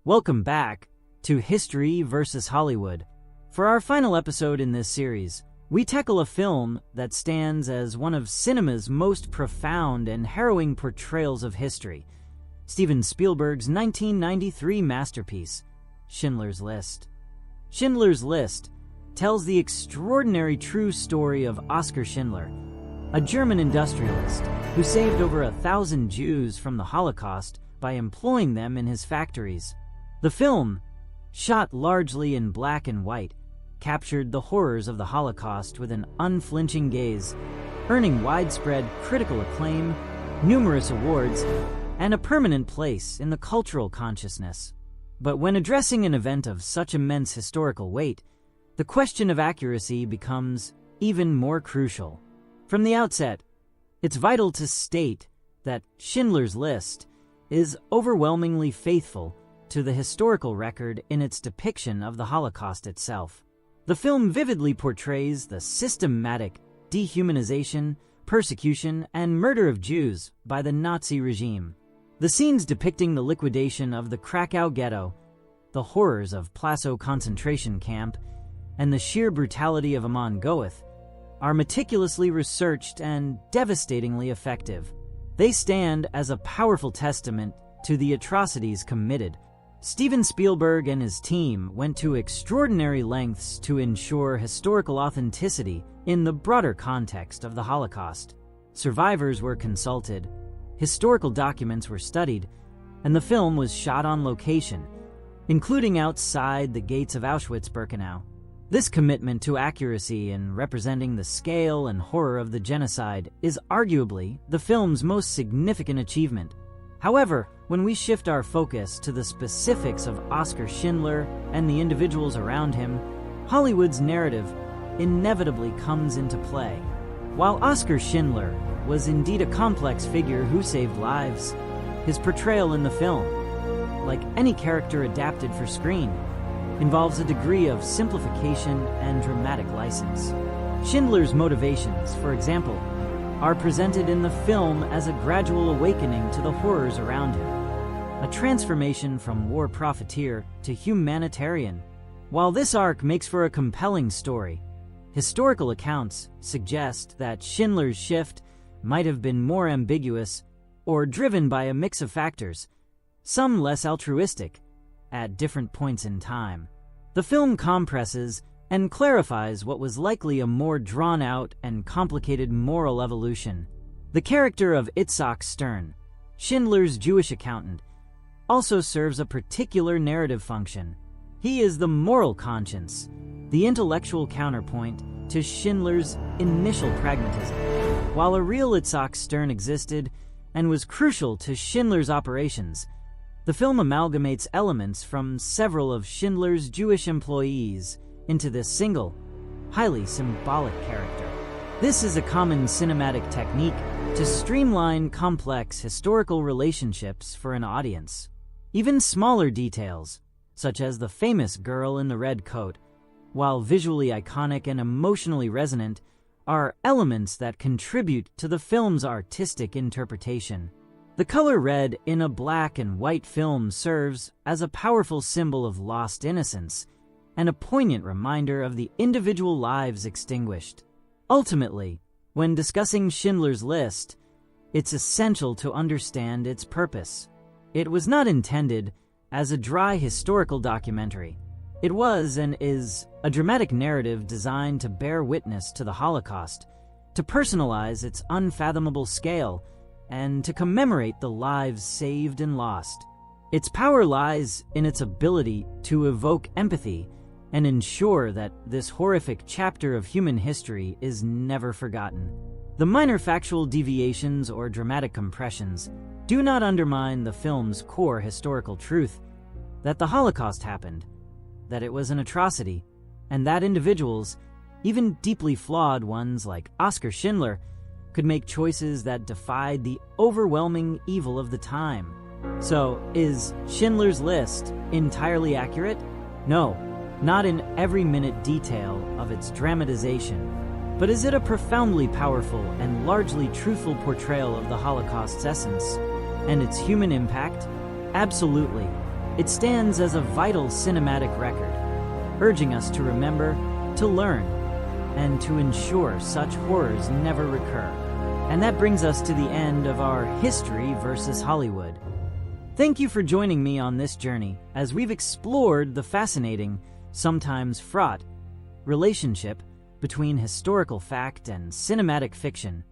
Welcome back to History vs. Hollywood. For our final episode in this series, we tackle a film that stands as one of cinema's most profound and harrowing portrayals of history, Steven Spielberg's 1993 masterpiece, Schindler's List. Schindler's List tells the extraordinary true story of Oskar Schindler, a German industrialist who saved over 1,000 Jews from the Holocaust by employing them in his factories. The film, shot largely in black and white, captured the horrors of the Holocaust with an unflinching gaze, earning widespread critical acclaim, numerous awards, and a permanent place in the cultural consciousness. But when addressing an event of such immense historical weight, the question of accuracy becomes even more crucial. From the outset, it's vital to state that Schindler's List is overwhelmingly faithful to the historical record in its depiction of the Holocaust itself. The film vividly portrays the systematic dehumanization, persecution, and murder of Jews by the Nazi regime. The scenes depicting the liquidation of the Krakow ghetto, the horrors of Plaszow concentration camp, and the sheer brutality of Amman Goeth are meticulously researched and devastatingly effective. They stand as a powerful testament to the atrocities committed. Steven Spielberg and his team went to extraordinary lengths to ensure historical authenticity in the broader context of the Holocaust. Survivors were consulted, historical documents were studied, and the film was shot on location, including outside the gates of Auschwitz-Birkenau. This commitment to accuracy in representing the scale and horror of the genocide is arguably the film's most significant achievement. However, when we shift our focus to the specifics of Oskar Schindler and the individuals around him, Hollywood's narrative inevitably comes into play. While Oskar Schindler was indeed a complex figure who saved lives, his portrayal in the film, like any character adapted for screen, involves a degree of simplification and dramatic license. Schindler's motivations, for example, are presented in the film as a gradual awakening to the horrors around him, a transformation from war profiteer to humanitarian. While this arc makes for a compelling story, historical accounts suggest that Schindler's shift might have been more ambiguous or driven by a mix of factors, some less altruistic, at different points in time. The film compresses and clarifies what was likely a more drawn-out and complicated moral evolution. The character of Itzhak Stern, Schindler's Jewish accountant, also serves a particular narrative function. He is the moral conscience, the intellectual counterpoint to Schindler's initial pragmatism. While a real Itzhak Stern existed and was crucial to Schindler's operations, the film amalgamates elements from several of Schindler's Jewish employees into this single, highly symbolic character. This is a common cinematic technique to streamline complex historical relationships for an audience. Even smaller details, such as the famous girl in the red coat, while visually iconic and emotionally resonant, are elements that contribute to the film's artistic interpretation. The color red in a black and white film serves as a powerful symbol of lost innocence and a poignant reminder of the individual lives extinguished. Ultimately, when discussing Schindler's List, it's essential to understand its purpose. It was not intended as a dry historical documentary. It was and is a dramatic narrative designed to bear witness to the Holocaust, to personalize its unfathomable scale, and to commemorate the lives saved and lost. Its power lies in its ability to evoke empathy and ensure that this horrific chapter of human history is never forgotten. The minor factual deviations or dramatic compressions do not undermine the film's core historical truth that the Holocaust happened, that it was an atrocity, and that individuals, even deeply flawed ones like Oskar Schindler, could make choices that defied the overwhelming evil of the time. So, is Schindler's List entirely accurate? No, not in every minute detail of its dramatization. But is it a profoundly powerful and largely truthful portrayal of the Holocaust's essence and its human impact? Absolutely. It stands as a vital cinematic record, urging us to remember, to learn, and to ensure such horrors never recur. And that brings us to the end of our History versus Hollywood. Thank you for joining me on this journey as we've explored the fascinating, sometimes fraught, relationship between historical fact and cinematic fiction.